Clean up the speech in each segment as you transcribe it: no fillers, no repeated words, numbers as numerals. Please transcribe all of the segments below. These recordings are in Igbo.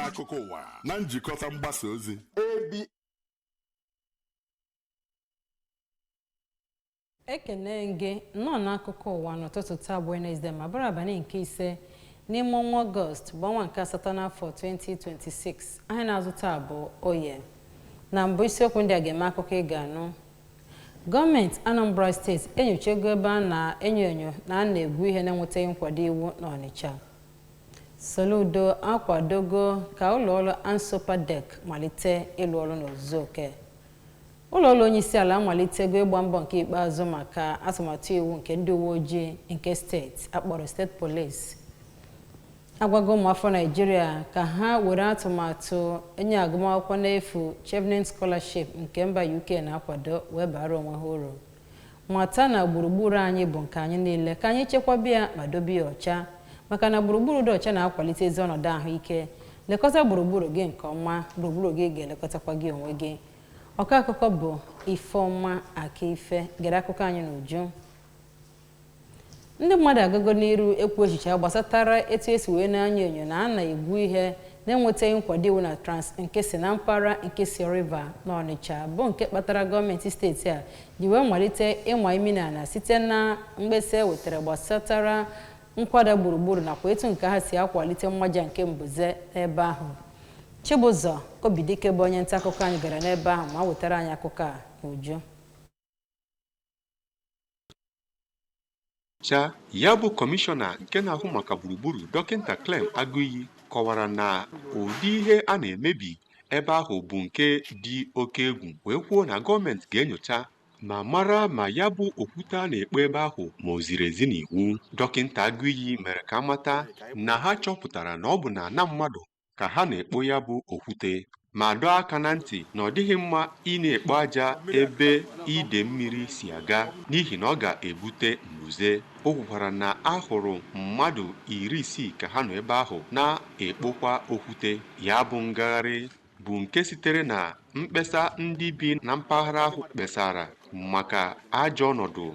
akụkọ ụwa na njikọta mgbasa ozi ekene gị nọ n'akụkọ ụwa n'ụtụtụ taa bụ Wednesday ma bụrụ abalị nke ise n'ime ọnwa Ọgọst bụ ọnwa nke asatọ n'afọ 2026. anyị na-azụ taa bụ oye na mbụ isiokwu ndị a ga-eme akụkọ ị ga-anụ. Gọọmenti Anambra steeti enyochago ebe a na-enyo na a na-egwu ihe na-enwetaghị nkwado iwu n'Ọnịcha. Soludo akwadogo ka ụlọọrụ Ansopadec malite ịlụ ọrụ n'ozuzu oke. ụlọọrụ onyeisiala amalitego ịgba mbọ nke ikpeazụ maka atụmatụ iwu nke ndị uwe ojii nke steeti akpọrọ steeti polisi. Agwago ụmụafọ Naịjirịa ka ha were atụmatụ enye agụmakwụkwọ n'efu Chevening Scholarship nke mba UK na-akwado wee bara onwe ha uru. Mata na gburugburu anyị bụ nke anyị niile ka anyị chekwaba ya ma dobe ya ọcha maka na gburugburu dị ọcha na-akwalite ezi ọnọdụ ahụike. Lekọta gburugburu gị nke ọma, gburugburu gị ga-elekọtakwa gị onwe gị. Ọka akụkọ bụ Ifeọma Akife gere akụkọ anyị n'uju. Ndị mmadụ agago n'iru ekwu echiche gbasatara etu esi wee na-anya enyo na a na-egwu ihe na-enwetaghị nkwado iwu na nke si na mpaghara nke si River n'Ọnịcha bụ nke kpatara gọọmenti steeti a ji wee malite ịma imi n'ala site na mgbesa ewetara gbasatara nkwado gburugburu nakwa etu nke ha si akwalite mmaja nke mbuze n'ebe ahụ. Chibụzọ Obidike bụ onye nta akụkọ anyị gara n'ebe ahụ ma wetara anyị akụkọ a n'uju. Ya bụ kọmishọna nke na-ahụ maka gburugburu Dọkịta Clem Agụiyi kọwara na ụdị ihe a na-emebi ebe ahụ bụ nke dị oke egwu wee kwuo na gọọmenti ga-enyocha ma mara ma ya bụ okwute a na-ekpo ebe ahụ ma o ziri ezi n'iwu. Dọkịta Agụiyi mere ka amata na ha chọpụtara na ọ bụ na ana mmadụ ka ha na-ekpo ya bụ okwute ma dọọ aka na ntị na ọ dịghị mma ị na-ekpo aja ebe ide mmiri si aga n'ihi na ọ ga-ebute mbuze. O kwukwara na a hụrụ mmadụ 60 ka ha nọ ebe ahụ na-ekpokwa okwute. Ya bụ ngagharị bụ nke sitere na mkpesa ndị bi na mpaghara ahụ kpesara maka ajọ ọnọdụ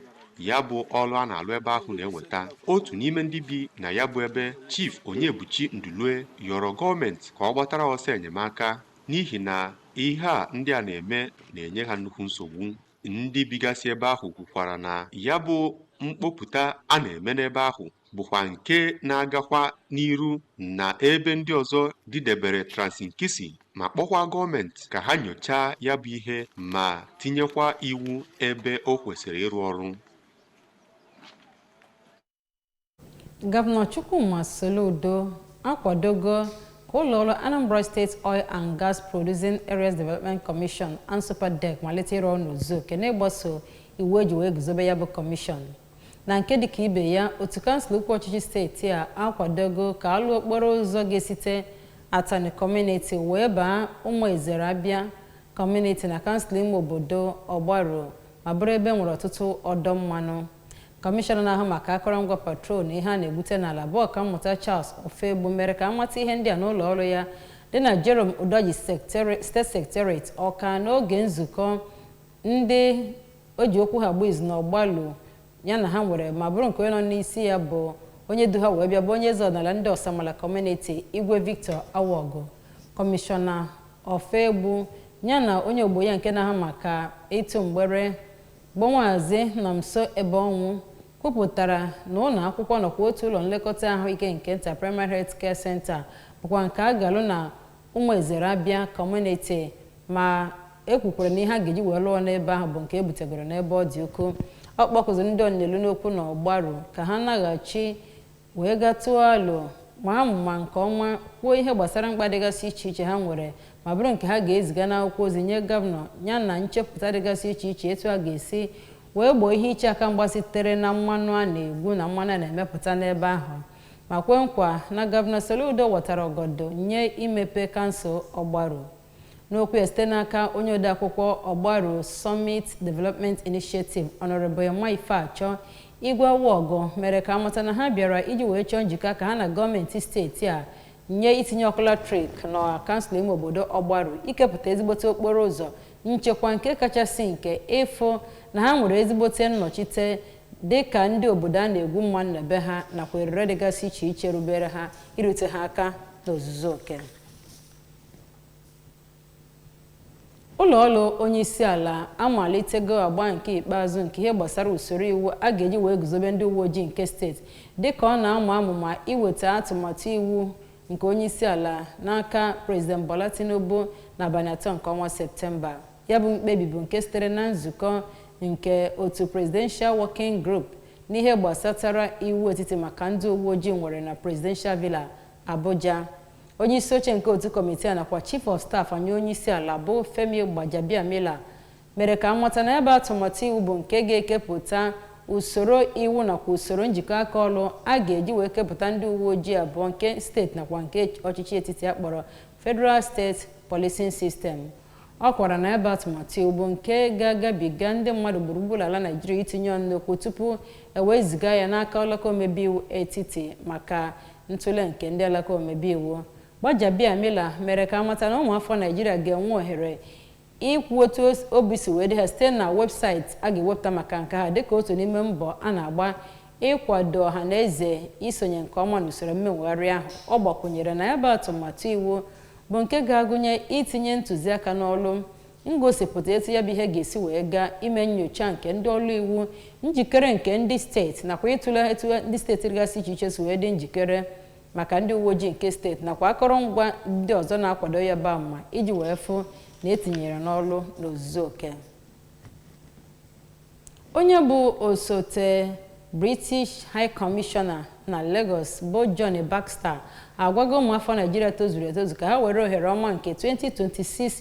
ya bụ ọrụ a na-alụ ebe ahụ na-eweta. Otu n'ime ndị bi na ya bụ ebe, Chief Onyebuchi Ndulue, yọrọ gọọmenti ka ọ gbatara ọsọ enyemaka n'ihi na ihe a ndị a na-eme na-enye ha nnukwu nsogbu. Ndị bigasị ebe ahụ kwukwara na ya bụ mkpopụta a na-eme n'ebe ahụ bụkwa nke na-agakwa n'iru na ebe ndị ọzọ dịdebere Transinkisi ma kpọkwa gọọmenti ka ha nyochaa ya bụ ihe ma tinyekwa iwu ebe o kwesịrị ịrụ ọrụ. Gọvanọ Chukwuma Soludo akwadogo ka ụlọọrụ Anambra State Oil and Gas Producing Areas Development Commission Ansopadec malite ịrụ ọrụ n'ozuzu oke n'ịgbaso iwu eji wee guzobe ya bụ kọmishọn. Na nke dịka ibe ya, otu kansụl ukwu ọchịchị steeti a akwadogo ka alụ okporo ụzọ ga-esite Atani Community wee baa Ụmụ Ezere Abịa Community na kansụl ime obodo Ọgbaru ma bụrụ ebe nwere ọtụtụ ọdọ mmanụ. Kọmishọna na-ahụ maka akụrụngwa patrol na ihe a na-ebute n'ala bụ Ọkammụta Charles Ofegbu mere ka amata ihe ndị a n'ụlọ ọrụ ya dị na Jerome Udoji State Secretariat Ọka n'oge nzukọ ndị o ji okwu ha gbuo izu na Ọgbalu ya na ha nwere ma bụrụ nke onye nọ n'isi ya bụ onye du ha wee bịa bụ onye eze ọdịnala ndị Ọsamala Community Igwe Victor Awogo. Kọmishọna Ofegbu ya na onye ogbo ya nke na-ahụ maka ịtụ mgbere Gbonwazi Nọmso Ebeonwu kwupụtara na ụlọ akwụkwọ nọkwa otu ụlọ nlekọta ahụike nke nta Primary Health Care Center bụkwa nke a galụ na Ụmụ Ezere Abịa Community ma ekwukwere na ihe a ga-eji wee lụọ n'ebe ahụ bụ nke ebutegoro n'ebe ọ dị ukwuu. Ọ kpọkụziri ndị ọnelu n'okwu na Ọgbaru ka ha naghachi wee gatụọ alụ ma amụma nke ọma kwuo ihe gbasara mkpa dịgasị iche iche ha nwere ma bụrụ nke ha ga-eziga n'akwụkwọ ozi nye gọvanọ ya na nchepụta dịgasị iche iche etu a ga-esi wee gboo ihe iche aka mgba sitere na mmanụ a na-egwu na mmanụ a na-emepụta n'ebe ahụ ma kwe nkwa na gọvanọ Soludo wetara ọgọdọ nye imepe kansụl Ọgbaru. N'okwu ya site n'aka onye odeakwụkwọ Ọgbaru Summit Development Initiative Honorable Emma Ifeachọ, Igwe Awogo mere ka amata na ha bịara iji wee chọọ njikọ ka ha na gọọmenti steeti a nye itinye ọkụ latrik na kansụl ime obodo Ọgbaru ikepụta ezigbote okporo ụzọ nchekwa nke kachasị nke ịfụ na ha nwere ezigbote nnọchite dịka ndị obodo a na-egwu mmanụ n'ebe ha nakwa erere dịgasị iche iche rubere ha irute ha aka n'ozuzu oke. ụlọọrụ onye isi ala amalitego agba nke ikpeazụ nke ihe gbasara usoro iwu a ga-eji wee guzobe ndị uwe ojii nke steeti dịka ọ na-amụ amụma iweta atụmatụ iwu nke onye isi ala n'aka President Bola Tinubu n'abalị 3 nke ọnwa Septemba. Ya bụ mkpebi bụ nke sitere na nzukọ nke otu Presidential Working Group n'ihe gbasatara iwu etiti maka ndị uwe ojii nwere na Presidential Villa Abuja. Onye isi oche nke otu kọmitii a nakwa Chief of Staff anya onye isi ala bụ Femi Gbajabiamila mere ka mmata na ebe atụmatụ iwu bụ nke ga-ekepụta usoro iwu nakwa usoro njikọ aka ọrụ a ga-eji wee kepụta ndị uwe ojii abụọ nke steeti nakwa nke ọchịchị etiti akpọrọ Federal State Policing System. Ọ kwara na ebe atụmatụ iwu bụ nke ga-agabiga ndị mmadụ gburugburu ala Naịjirịa itinye ọnụ n'okwu tupu eweziga ya n'aka alaka omebe iwu etiti maka ntụle nke ndị alaka omebe iwu. Gbajabiamila mere ka amata na ụmụafọ Naịjirịa ga-enwe ohere ikwu otu obi si wee dị ha site na webụsaịtị a ga-ewepụta maka nke ha dịka otu n'ime mbọ a na-agba ịkwado ọha na eze isonye nke ọma n'usoro mmewegharị ahụ. Ọ gbakwunyere na ebe atụmatụ iwu bụ nke ga-agụnye itinye ntụziaka n'ọrụ, ngosipụta etu ya bụ ihe ga-esi wee gaa, ime nnyocha nke ndị ọrụ iwu, njikere nke ndị steeti nakwa ịtụle etu ndị steeti dịgasị iche iche si wee dị njikere maka ndị uwe ojii nke steeti nakwa akọrọngwa ndị ọzọ na-akwado ya bụ ama iji wee fụ na etinyere n'ọrụ n'ozuzu oke. Onye bụ osote British High Commissioner na Lagos bụ Johnny Baxter agwago ụmụafọ Naịjirịa tozuru etozu ka ha were ohere ọma nke 2026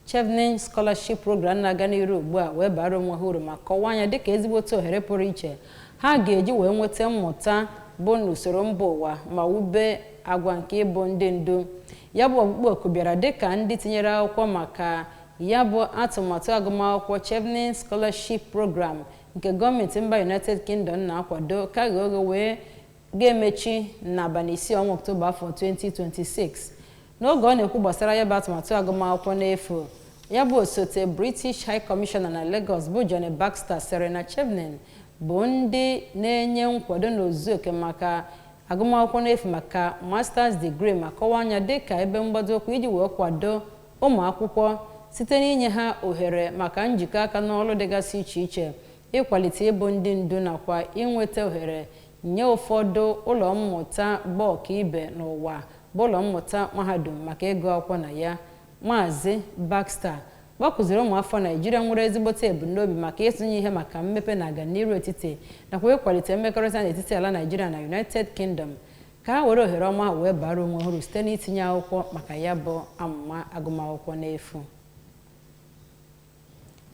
Chevening Scholarship Program na-aga n'iru ugbu a wee bara onwe ha uru ma kọwaa anya dịka ezigbote ohere pụrụ iche ha ga-eji wee nweta mmụta bụ n'usoro mba ụwa ma wube agwa nke ịbụ ndị ndu. Ya bụ ọkpụkpọ oku bịara dịka ndị tinyere akwụkwọ maka ya bụ atụmatụ agụmakwụkwọ Chevening Scholarship Program nke gọọmenti mba United Kingdom na-akwado ka oge wee ga-emechi n'abalị 6 ọnwa Ọktoba afọ 2026. N'oge ọ na-ekwu gbasara ya bụ atụmatụ agụmakwụkwọ n'efu, ya bụ osote British High Commissioner na Lagos bụ Johnny Baxter sịrị na Chevening bụ ndị na-enye nkwado n'ozuzu oke maka agụmakwụkwọ n'efu maka Masters Degree ma kọwaa anya dịka ebe mgbado ụkwụ iji wee kwado ụmụ akwụkwọ site n'inye ha ohere maka njikọ aka n'ọrụ dịgasị iche iche, ịkwalite ịbụ ndị ndu nakwa inweta ohere nye ụfọdụ ụlọ mmụta bọọkụ ibe n'ụwa bụ ụlọ mmụta mahadum maka ịgụ akwụkwọ na ya. Maazị Baxter gbakụziri ụmụafọ Naịjirịa nwere ezigbote ebumnobi maka ịtụnye ihe maka mmepe na ọganihu etiti nakwa ịkwalite mmekọrịta n'etiti ala Naịjirịa na United Kingdom ka ha were ohere ọma wee bara onwe ha uru site n'itinye akwụkwọ maka ya bụ amụma agụmakwụkwọ n'efu.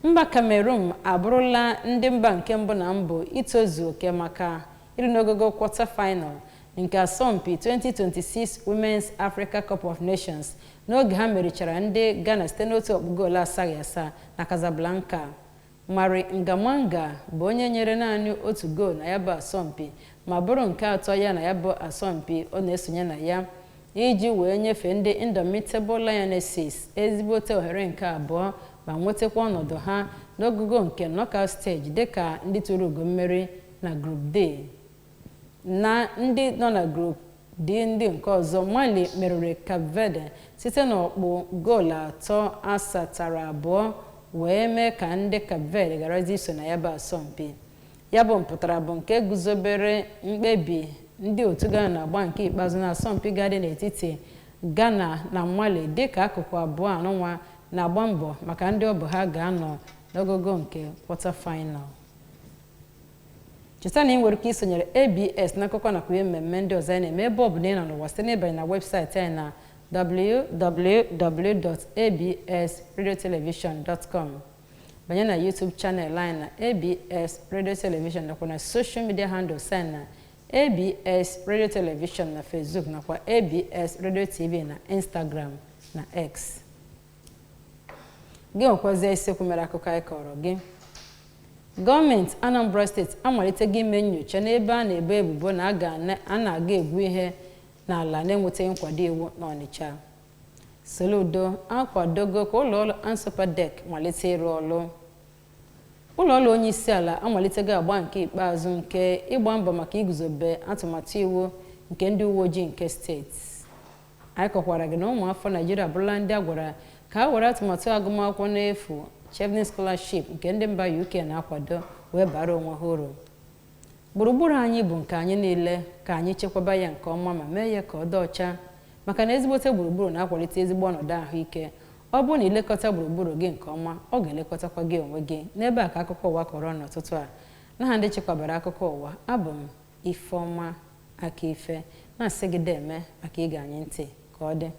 Mba Cameroon abụrụla ndị mba nke mbụ na mbụ itozu oke maka iri n'ogogo kwọta final nke asọmpi 2026 Women's Africa Cup of Nations n'oge ha merichara ndị Ghana site n'otu ọkpụ goolu 7-7 na Casablanca. Mari Ngamanga bụ onye nyere naanị otu goolu na ya bụ asọmpi ma bụrụ nke atọ ya na ya bụ asọmpi ọ na-esonye na ya iji wee nyefee ndị Indomitable Lionesses ezigbote ohere nke abụọ ma nwetakwa ọnọdụ ha n'ogugo nke knockout stage dịka ndị tụrụ ugo mmeri na Group D. Na ndị nọ na Group D ndị nke ọzọ, Mali meriri Cape Verde site n'ọkpụ goolu 3-2 wee mee ka ndị Cape Verde garazi iso na ya bụ asọmpi. Ya bụ mpụtara bụ nke guzobere mkpebi ndị otu Ghana na-agba nke ikpeazụ na asọmpi ga-adị n'etiti Ghana na Mali dịka akụkụ abụọ anụnwa na-agba mbọ maka ndị ọ bụ ha ga-anọ n'ogogo nke quarter final. Cheta na ị nwere ike isonyere ABS n'akụkọ nakwa ihe mmemme ndị ọzọ anyị na-eme ebe ọ bụ na ị nọ n'ụwa site n'ịbanye na webụsaịtị anyị na www.absradiotelevision.com, banye na YouTube channel anyị na ABS Radio Television nakwa na social media handles anyị na ABS Radio Television na Facebook nakwa ABS Radio TV na Instagram na X. Gị nwekwazie isiokwu mere akụkọ anyị kọrọ gị. Gọọmenti Anambra Steeti amalitego ime nnyocha n'ebe a na-ebo ebubo na a na-aga egwu ihe n'ala na-enwetaghị nkwado iwu n'Ọnịcha. Soludo akwadogo ka ụlọọrụ Ansopadec malite ịrụ ọrụ. Ụlọọrụ onye isi ala amalitego agba nke ikpeazụ nke ịgba mbọ maka iguzobe atụmatụ iwu nke ndị uwe ojii nke steeti. Anyị kọkwara gị na ụmụafọ Naịjirịa abụrụla ndị a gwara ka ha were atụmatụ agụmakwụkwọ n'efu Chevening Scholarship nke ndị mba UK na-akwado wee bara onwe ha uru. Gburugburu anyị bụ nke anyị niile, ka anyị chekwaba ya nke ọma ma mee ya ka ọ dị ọcha, maka na ezigbote gburugburu na-akwalite ezigbo ọnọdụ ahụike. Ọ bụrụ na ilekọta gburugburu gị nke ọma, ọ ga-elekọtakwa gị onwe gị. N'ebe a ka akụkọ ụwa kọrọ n'ụtụtụ a. N'aha ndị chekwabara akụkọ ụwa, abụ m Ifeọma Akife, na-asị gị deme maka ige anyị ntị ka ọ dị.